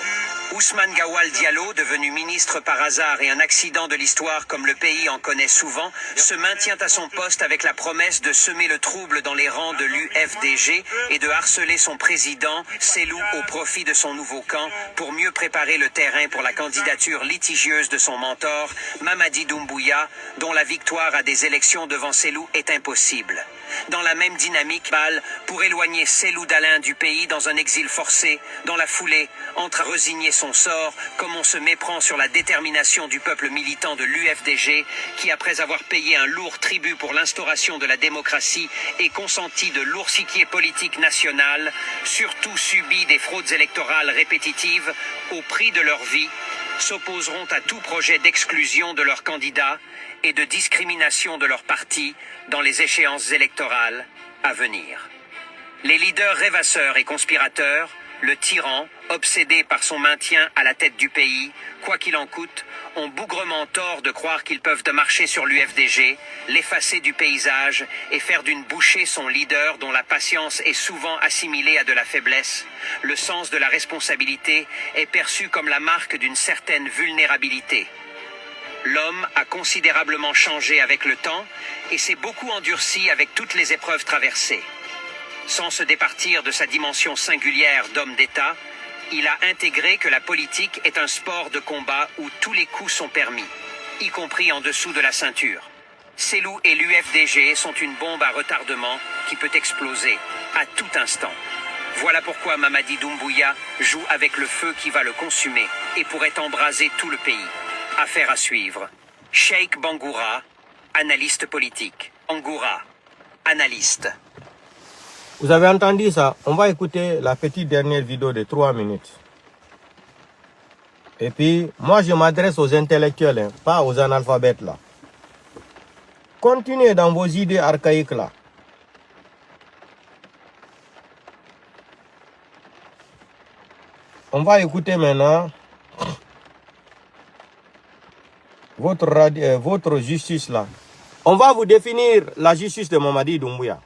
Ousmane Gawal Diallo, devenu ministre par hasard et un accident de l'histoire comme le pays en connaît souvent, se maintient à son poste avec la promesse de semer le trouble dans les rangs de l'UFDG et de harceler son président, Cellou, au profit de son nouveau camp pour mieux préparer le terrain pour la candidature litigieuse de son mentor, Mamadi Doumbouya, dont la victoire à des élections devant Cellou est impossible. Dans la même dynamique, pour éloigner Cellou Dalein du pays dans un exil forcé, dans la foulée, entre à résigner son sort, comme on se méprend sur la détermination du peuple militant de l'UFDG, qui après avoir payé un lourd tribut pour l'instauration de la démocratie et consenti de lourds siquiers politiques nationales, surtout subi des fraudes électorales répétitives au prix de leur vie, s'opposeront à tout projet d'exclusion de leurs candidats et de discrimination de leur parti dans les échéances électorales à venir. Les leaders rêvasseurs et conspirateurs, le tyran, obsédé par son maintien à la tête du pays, quoi qu'il en coûte, ont bougrement tort de croire qu'ils peuvent marcher sur l'UFDG, l'effacer du paysage et faire d'une bouchée son leader dont la patience est souvent assimilée à de la faiblesse. Le sens de la responsabilité est perçu comme la marque d'une certaine vulnérabilité. L'homme a considérablement changé avec le temps et s'est beaucoup endurci avec toutes les épreuves traversées. Sans se départir de sa dimension singulière d'homme d'État, il a intégré que la politique est un sport de combat où tous les coups sont permis, y compris en dessous de la ceinture. Cellou et l'UFDG sont une bombe à retardement qui peut exploser à tout instant. Voilà pourquoi Mamadi Doumbouya joue avec le feu qui va le consumer et pourrait embraser tout le pays. Affaire à suivre. Cheikh Bangoura, analyste politique. Bangoura, analyste. Vous avez entendu ça? On va écouter la petite dernière vidéo de 3 minutes. Et puis, moi je m'adresse aux intellectuels, hein, pas aux analphabètes là. Continuez dans vos idées archaïques là. On va écouter maintenant votre justice là. On va vous définir la justice de Mamadi Doumbouya.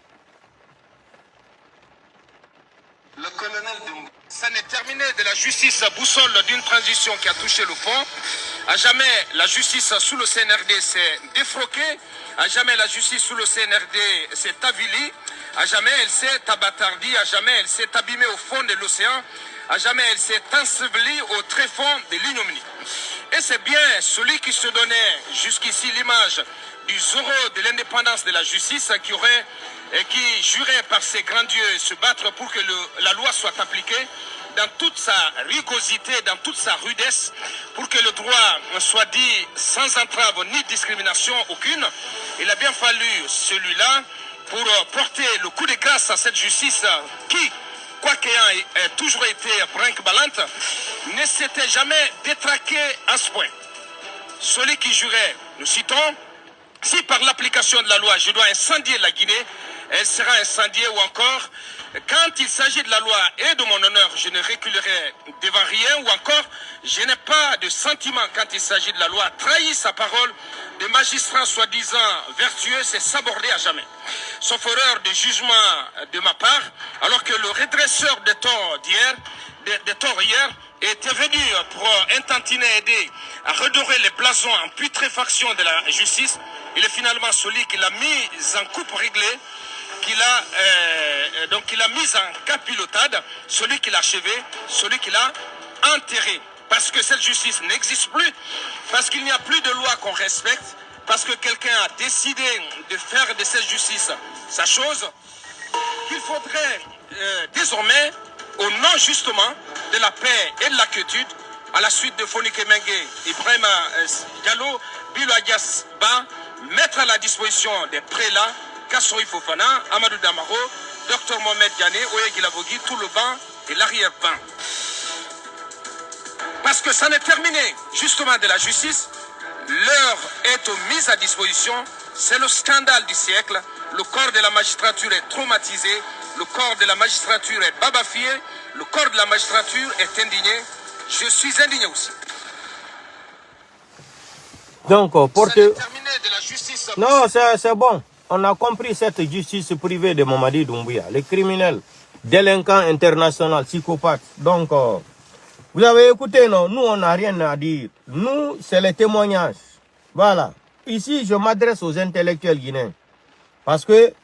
Le colonel Doumbouya, ça n'est terminé de la justice boussole d'une transition qui a touché le fond. À jamais la justice sous le CNRD s'est défroquée. À jamais la justice sous le CNRD s'est avilie. À jamais elle s'est abattardie. À jamais elle s'est abîmée au fond de l'océan. À jamais elle s'est ensevelie au tréfonds de l'ignominie. Et c'est bien celui qui se donnait jusqu'ici l'image du Zorro de l'indépendance de la justice qui jurait par ses grands dieux se battre pour que la loi soit appliquée dans toute sa rigosité, dans toute sa rudesse, pour que le droit soit dit sans entrave ni discrimination aucune. Il a bien fallu celui-là pour porter le coup de grâce à cette justice qui, quoi qu'ayant toujours été brinque-ballante, ne s'était jamais détraquée à ce point. Celui qui jurait, nous citons, si par l'application de la loi je dois incendier la Guinée, elle sera incendiée, ou encore, quand il s'agit de la loi et de mon honneur, je ne reculerai devant rien, ou encore, je n'ai pas de sentiment quand il s'agit de la loi. Trahir sa parole de magistrat soi-disant vertueux, c'est s'aborder à jamais. Sauf erreur de jugement de ma part, alors que le redresseur des torts hier était venu pour intentiner aider à redorer les blasons en putréfaction de la justice. Il est finalement celui qui l'a mis en coupe réglée, qu'il a mis en capilotade, celui qui l'a achevé, celui qui l'a enterré. Parce que cette justice n'existe plus, parce qu'il n'y a plus de loi qu'on respecte, parce que quelqu'un a décidé de faire de cette justice sa chose, qu'il faudrait désormais, au nom justement de la paix et de la quiétude, à la suite de Fonike Mengue, Ibrahima Diallo, Bilo Adias Ba, mettre à la disposition des prélats, Kassoui Fofana, Amadou Damaro, Dr Mohamed Diané, Oye Gilabogui, tout le banc et l'arrière-ban. Parce que ça n'est terminé justement de la justice, l'heure est mise à disposition, c'est le scandale du siècle, le corps de la magistrature est traumatisé, le corps de la magistrature est babafié, le corps de la magistrature est indigné, je suis indigné aussi. Donc, Ça n'est terminé de la justice. non, c'est bon. On a compris cette justice privée de Mamadi Doumbouya, les criminels, délinquants internationaux, psychopathes. Donc, vous avez écouté, non? Nous, on n'a rien à dire. Nous, c'est les témoignages. Voilà. Ici, je m'adresse aux intellectuels guinéens. Parce que,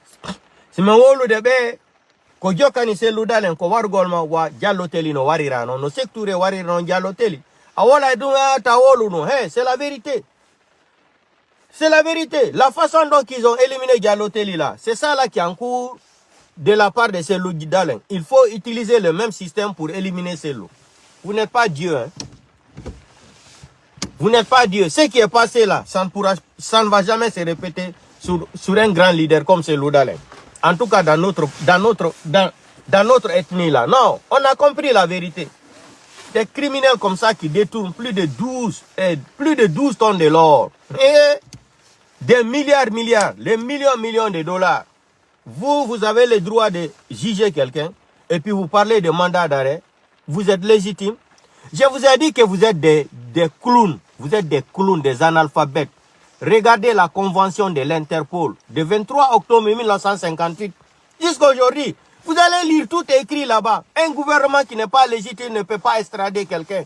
si je veux le débat, ko jokani se ludalen ko wargolma wa jalloteli no warirano no secture warirano jalloteli awala dunga tawolu no c'est la vérité. C'est la vérité. La façon dont ils ont éliminé Dialoteli là, c'est ça là qui est en cours de la part de ces loups d'Alen. Il faut utiliser le même système pour éliminer ces loups. Vous n'êtes pas Dieu, hein. Vous n'êtes pas Dieu. Ce qui est passé là, ça ne va jamais se répéter sur un grand leader comme ce loup d'Alen. En tout cas, dans notre ethnie là. Non, on a compris la vérité. Des criminels comme ça qui détournent plus de 12 tonnes de l'or. Et des milliards, les millions de dollars. Vous avez le droit de juger quelqu'un et puis vous parlez de mandat d'arrêt. Vous êtes légitime. Je vous ai dit que vous êtes des clowns. Vous êtes des clowns, des analphabètes. Regardez la convention de l'Interpol de 23 octobre 1958 jusqu'à aujourd'hui. Vous allez lire, tout est écrit là-bas. Un gouvernement qui n'est pas légitime ne peut pas extrader quelqu'un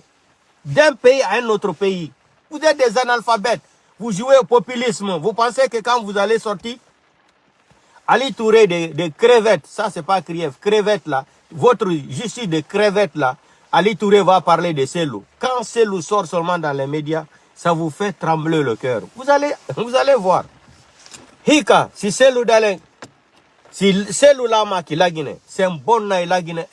d'un pays à un autre pays. Vous êtes des analphabètes. Vous jouez au populisme. Vous pensez que quand vous allez sortir, Ali Touré de crevettes, ça c'est pas crevettes là, votre justice de crevettes là, Ali Touré va parler de Selou. Quand Selou sort seulement dans les médias, ça vous fait trembler le cœur. Vous allez voir. Hika, si Selou Dalen, si Selou Lama qui la Guinée, c'est un bon naï la Guinée,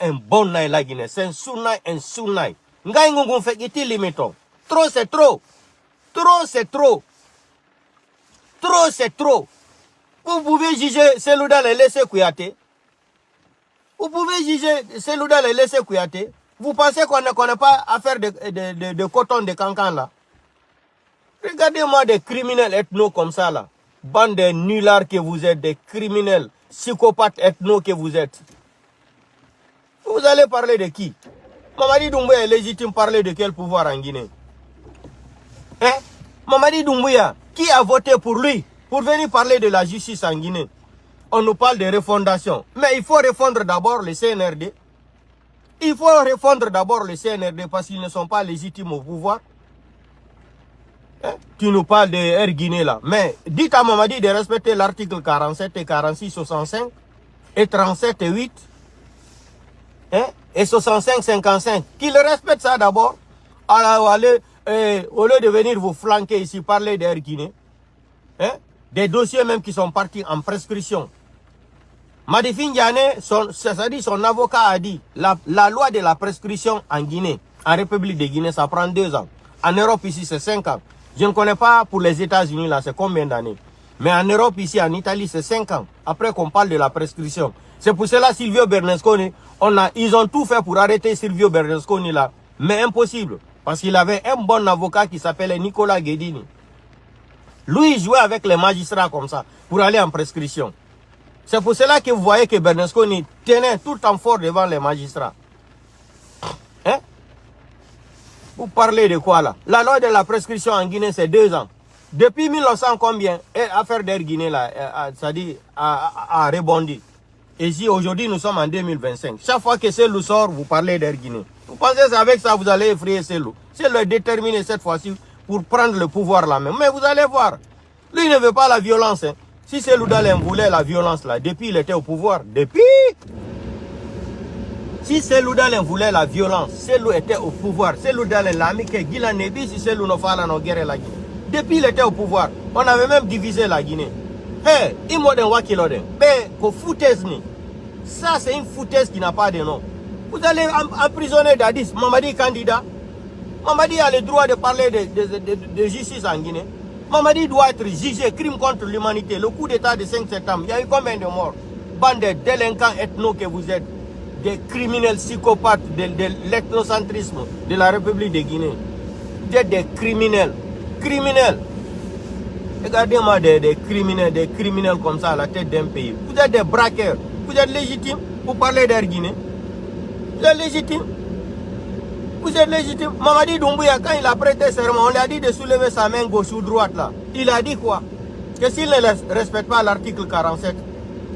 c'est un sous-naï. Ngaï ngungun fait iti limiton. Trop c'est trop. Trop c'est trop. Trop c'est trop. Vous pouvez juger Selou Dalen et laisser Kouyaté. Vous pouvez juger Selou Dalen et laisser Kouyaté. Vous pensez qu'on n'a pas affaire de coton de cancan là? Regardez-moi des criminels ethno comme ça là. Bande de nullards que vous êtes, des criminels, psychopathes ethno que vous êtes. Vous allez parler de qui? Mamadi Doumbouya est légitime parler de quel pouvoir en Guinée? Hein? Mamadi Doumbouya, qui a voté pour lui, pour venir parler de la justice en Guinée? On nous parle de refondation. Mais il faut refondre d'abord le CNRD. Il faut refondre d'abord le CNRD parce qu'ils ne sont pas légitimes au pouvoir. Hein? Tu nous parles de Air Guinée là. Mais dites à Mamadi de respecter l'article 47 et 46, 65 et 37 et 8. Hein? Et 65, 55. Qu'il respecte ça d'abord. Au lieu de venir vous flanquer ici, parler d'Air Guinée. Hein? Des dossiers même qui sont partis en prescription. Madifi Ndiané, c'est-à-dire son avocat a dit la loi de la prescription en Guinée, en République de Guinée, ça prend 2 ans. En Europe ici, c'est 5 ans. Je ne connais pas pour les États-Unis là, c'est combien d'années. Mais en Europe ici, en Italie, c'est 5 ans. Après qu'on parle de la prescription. C'est pour cela Silvio Berlusconi, ils ont tout fait pour arrêter Silvio Berlusconi là. Mais impossible. Parce qu'il avait un bon avocat qui s'appelait Nicola Ghedini. Lui, il jouait avec les magistrats comme ça, pour aller en prescription. C'est pour cela que vous voyez que Berlusconi tenait tout le temps fort devant les magistrats. Hein? Vous parlez de quoi là? La loi de la prescription en Guinée, c'est 2 ans. Depuis 1900 combien? L'affaire d'Air Guinée là, c'est-à-dire a rebondi. Et si aujourd'hui nous sommes en 2025, chaque fois que Cellou sort, vous parlez d'Air Guinée. Vous pensez qu'avec ça vous allez effrayer Cellou? Cellou est déterminé cette fois-ci pour prendre le pouvoir là même. Mais vous allez voir, lui il ne veut pas la violence. Hein. Si Cellou Dalein voulait la violence là, depuis il était au pouvoir. Depuis. Si Cellou Dalein voulait la violence, Cellou était au pouvoir. Cellou Dalein l'ami que Gila Nebi si Cellou ne fait la guerre la Guinée. Depuis il était au pouvoir. On avait même divisé la Guinée. Hey, il m'a dit wakiloden. Mais qu'on foutaise ni. Ça c'est une foutaise qui n'a pas de nom. Vous allez emprisonner Dadis, Mamadi candidat. Mamadi a le droit de parler de justice en Guinée. Mamadi doit être jugé, crime contre l'humanité. Le coup d'état de 5 septembre, il y a eu combien de morts? Bande de délinquants ethno que vous êtes. Des criminels psychopathes de l'ethnocentrisme de la République de Guinée. Vous êtes des criminels. Criminels. Regardez-moi des criminels comme ça à la tête d'un pays. Vous êtes des braqueurs. Vous êtes légitimes pour parler d'Air Guinée. Vous êtes légitimes. Vous êtes légitime. Mamadi Doumbouya, quand il a prêté serment, on lui a dit de soulever sa main gauche ou droite là. Il a dit quoi? Que s'il ne respecte pas l'article 47,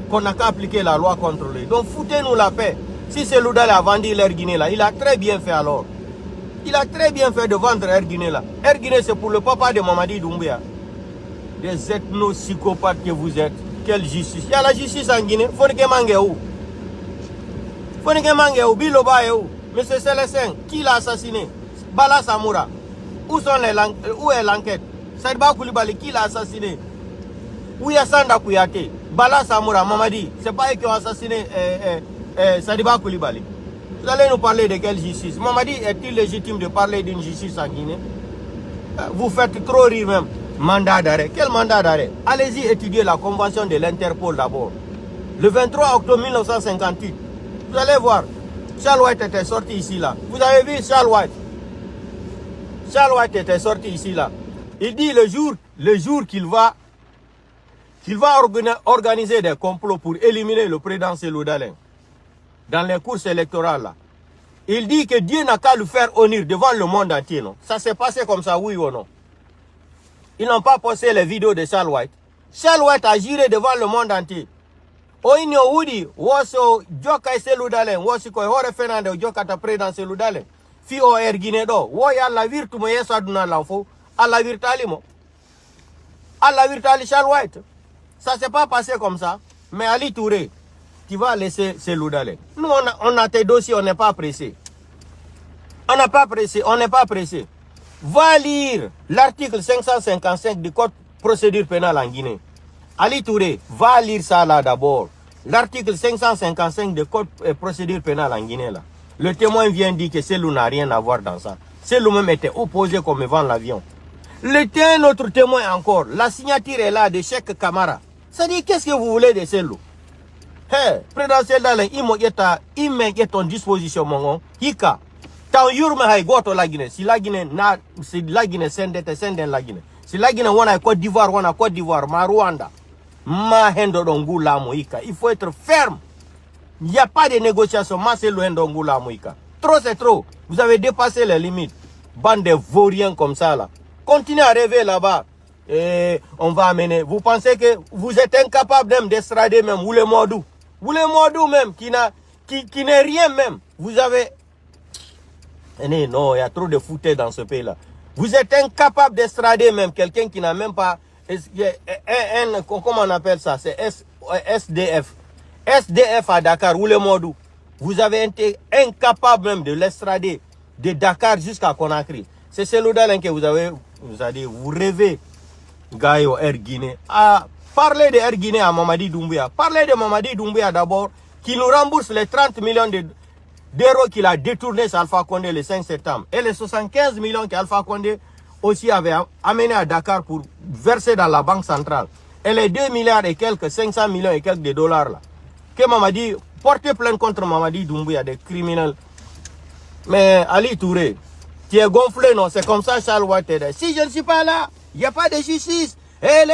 qu'on n'a qu'à appliquer la loi contre lui. Donc foutez-nous la paix. Si Cellou Dalein a vendu l'Air Guinée là, il a très bien fait alors. Il a très bien fait de vendre Air Guinée là. Air Guinée c'est pour le papa de Mamadi Doumbouya. Des ethno-psychopathes que vous êtes. Quelle justice? Il y a la justice en Guinée. Fonike Mange où? Fonike Mange où? Biloba est où? Monsieur Célestin, qui l'a assassiné? Bala Samoura. Où est l'enquête? Sadibou Coulibaly, qui l'a assassiné? Où est Sanda Kouyaté? Bala Samoura, Mamadi. C'est pas eux qui ont assassiné Sadibou Coulibaly. Vous allez nous parler de quelle justice? Mamadi est-il légitime de parler d'une justice en Guinée? Vous faites trop rire même. Mandat d'arrêt. Quel mandat d'arrêt? Allez-y étudier la convention de l'Interpol d'abord. Le 23 octobre 1958. Vous allez voir. Charles White était sorti ici là. Vous avez vu Charles White? Charles White était sorti ici là. Il dit le jour qu'il va organiser des complots pour éliminer le président Cellou Dalein dans les courses électorales là. Il dit que Dieu n'a qu'à le faire honneur devant le monde entier, non? Ça s'est passé comme ça, oui ou non? Ils n'ont pas posté les vidéos de Charles White. Charles White a juré devant le monde entier. Oinyo Woody, Woso, Joka Cellou Dalein, Wosiko, Hore Fernando, Joka ta président Cellou Dalein. Fi o Erguiné do, Woya la virtu mo yeso aduna l'enfant, à la virtali mo. À la virtali Charles White. Ça s'est pas passé comme ça. Mais Ali Touré, tu vas laisser Cellou Dalein. Nous, on a tes dossiers, on n'est pas pressé. On n'est pas pressé, on n'est pas pressé. Va lire l'article 555 du Code de procédure pénale en Guinée. Ali Touré, va lire ça là d'abord. L'article 555 du Code de procédure pénale en Guinée là. Le témoin vient dire que Cellou n'a rien à voir dans ça. Cellou même était opposé comme vend l'avion. Un autre témoin encore. La signature est là de Cheikh Camara. Ça dit qu'est-ce que vous voulez de Cellou? Hey, président Dalein, il met en disposition mon Hika. Tant yurme hay goto la Guinée. Si la Guinée na, si la Guinée sende la Guinée. Si la Guinée wana Côte d'Ivoire, ma Rwanda. Ma hendo dongula moïka. Il faut être ferme. Il n'y a pas de négociation. Ma c'est le hendo dongula moïka. Trop c'est trop. Vous avez dépassé les limites. Bande de vauriens comme ça là. continuez à rêver là-bas. Et on va amener. Vous pensez que vous êtes incapable même d'estrader même, ou le Modou. Ou le Modou même, qui n'est rien même. Vous avez... Non, il y a trop de foutaise dans ce pays-là. Vous êtes incapable d'estrader même quelqu'un qui n'a même pas... comment on appelle ça? C'est SDF. SDF à Dakar, ou le Modou. Vous avez été incapable même de l'estrader de Dakar jusqu'à Conakry. C'est celui-là que vous avez dit, vous rêvez, Gaïo Air Guinée. Parlez de Air Guinée à Mamadi Doumbouya. Parlez de Mamadi Doumbouya d'abord, qui nous rembourse les 30 millions d'euros qu'il a détournés sur Alpha Condé le 5 septembre. Et les 75 millions qu'Alpha Condé aussi avait amené à Dakar pour verser dans la banque centrale. Et les 2 milliards et quelques, 500 millions et quelques de dollars là. Que Mamadi, portez plainte contre Mamadi Doumbouya, des criminels. Mais Ali Touré, tu es gonflé, non? C'est comme ça, Charles White. Si je ne suis pas là, il n'y a pas de justice. Et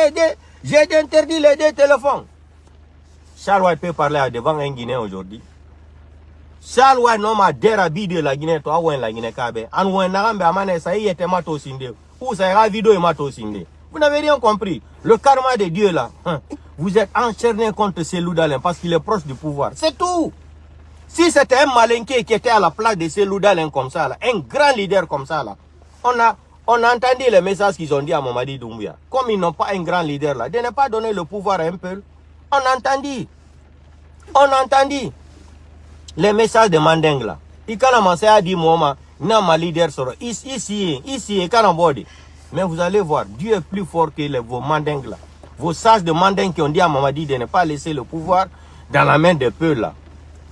j'ai interdit les 2 téléphones. Charles White peut parler devant un Guinéen aujourd'hui. Charles White non m'a dérabi de la Guinée, toi, ou la Guinée Kabe. En ou un arambe amane, ça y est, mato sinde. Ou ça ira vidéo et mato sinde. Vous n'avez rien compris. Le karma de Dieu là, vous êtes enchaîné contre Cellou Dalein parce qu'il est proche du pouvoir. C'est tout. Si c'était un malinqué qui était à la place de Cellou Dalein comme ça, là, un grand leader comme ça, là, on a entendu les messages qu'ils ont dit à Mamadi Doumbouya. Comme ils n'ont pas un grand leader là, de ne pas donner le pouvoir à un peuple. On a entendu les messages de Mandeng là. Il a commencé à dire, moi, non, ma leader sera ici, et Kanambodi. Mais vous allez voir, Dieu est plus fort que vos Mandeng là. Vos sages de Mandeng qui ont dit à Mamadi de ne pas laisser le pouvoir dans la main des peuples là.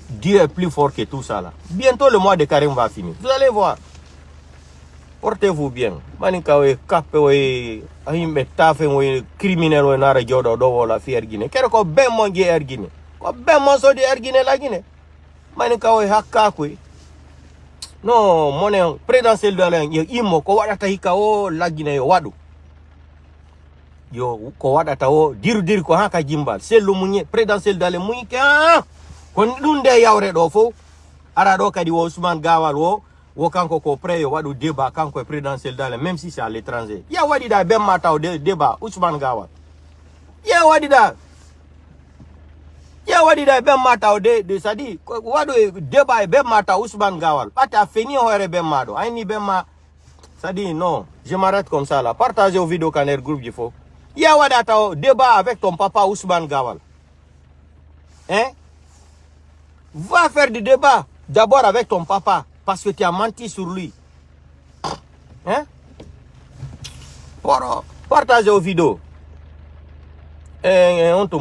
Dieu est plus fort que tout ça là. Bientôt le mois de Karim va finir. Vous allez voir. Portez-vous bien. Manikawe kapewe ahimbe tafe we criminel we nara jodo do wala fi Guinée. Kero ko ben mo ngi Guinée. Ko ben mo so di Guinée la Guinée. Manikawe hakka ko. No monen présidentiel de la imo ko wadata hika o la Guinée yo wadu. Yo ko wadata o diru ko haka jimbal. Selu munye présidentiel de la munye ka. Kon dunde yawre do fo ara do kadi wo Ousmane Gawal wo kanko ko preyo wadu débat kanko présidentiel dans même si c'est à l'étranger. Ya wadi da ben mata o débat Ousmane Gawal. Ya wadi da ben mata o de sadi wadu débat ben mata Ousmane Gawal. Ata fini hoere ben mado. Aini ben ma sadi non, je m'arrête comme ça là. Partagez aux vidéos Kaner groupe il faut. Ya wadi ata débat avec ton papa Ousmane Gawal. Hein? Va faire du débat d'abord avec ton papa parce que tu as menti sur lui. Hein? Partagez aux vidéos. On te